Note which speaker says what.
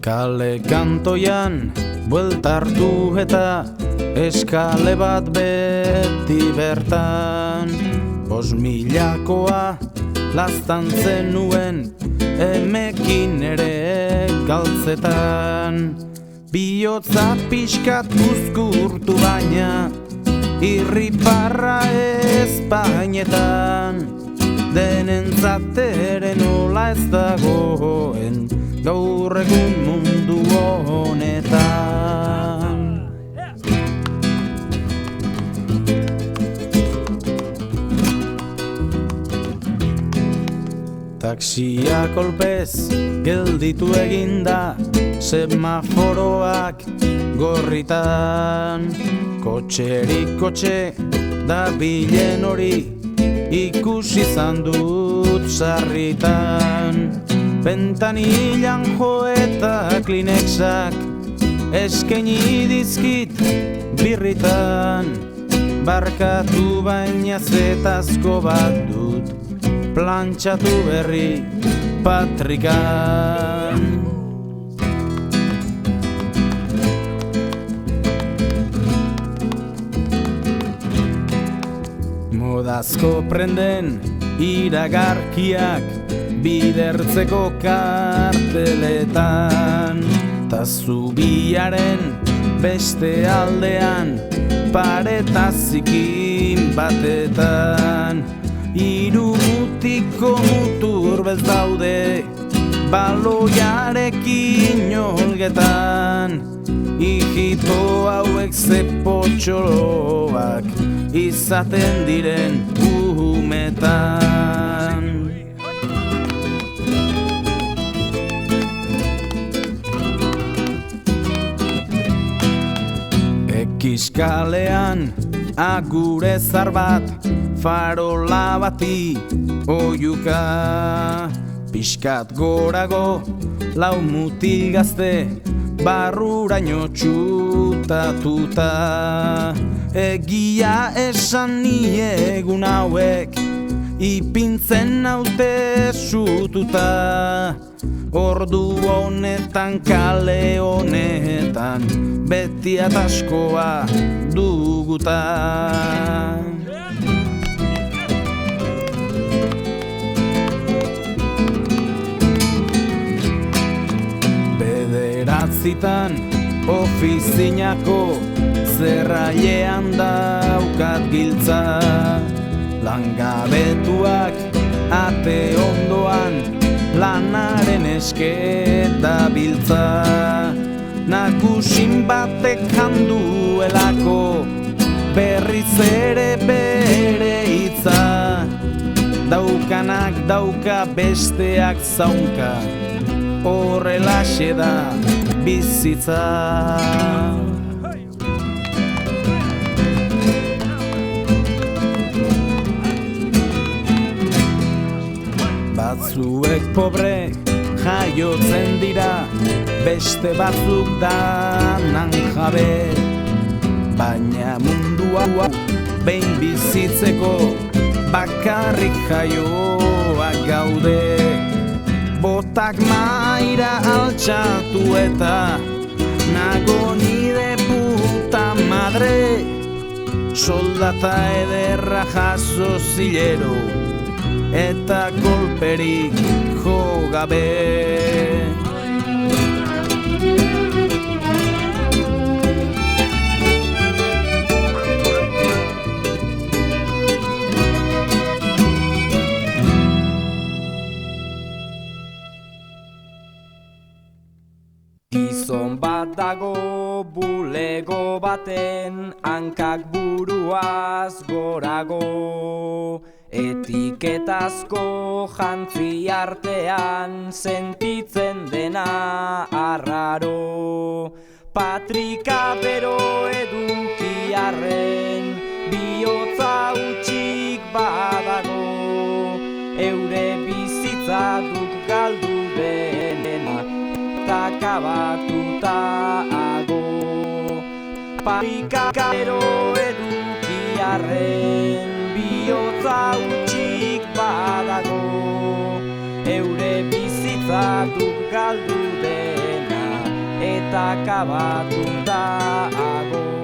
Speaker 1: Kale kantoian buelta hartu eta eskale bat beti bertan. 5.000koa laztan zenuen emekin ere galtzetan. Bihotza pixkat uzkurtu baina irriparra Espainetan. Denentzat ere nola ez dagoen gaur egun mundu honetan. Taxia kolpez gelditu eginda, semaforoak gorritan. Kotxerik kotxe da bilen hori ikusi izan dut sarritan. Bentanilan jo eta Kleenexak eskaini dizkit birritan. Barkatu baina zetazko bat dut plantxatu berri patrikan. Modazko prenden iragarkiak bidertzeko karteletan. Ta zubiaren beste aldean pareta zikin batetan. Hiru mutiko mutur bez daude baloiarekin olgetan. Hijito hauek ze potxoloak izaten diren umetan. Ekiskalean agure zar bat, farola bati oiuka. Piskat gorago lau mutil gazte barruraino txutatuta. Egia esan ni egun hauek ipintzen naute sututa. Ordu honetan kale honetan beti ataskoa duguta. Bederatzitan ofizinako zerrailean daukat giltza. Langabetuak ate ondoan lanaren esketa biltza. Nagusin batek handuelako berriz ere bere hitza. Daukanak dauka besteak zaunka, horrelaxe da bizitza. Batzuek pobre jaiotzen dira, beste batzuk danan jabe. Baina mundua behin bizitzeko bakarrik jaioak gaude. Botak maira altxatu eta nago nire puta madre. Soldata ederra jaso zilero eta kolperik jo gabe.
Speaker 2: Gizon bat dago bulego baten, hankak buruaz gorago. Etiketazko jantzi artean sentitzen dena arraro. Patrika bero edukiarren bihotza utxik badago. Eure bizitza duk galdu dena takabatuta ago. Patrika bero edukiarren bihotza utxik badago. Eure bizitza duk galdu dena eta akabatuta hago.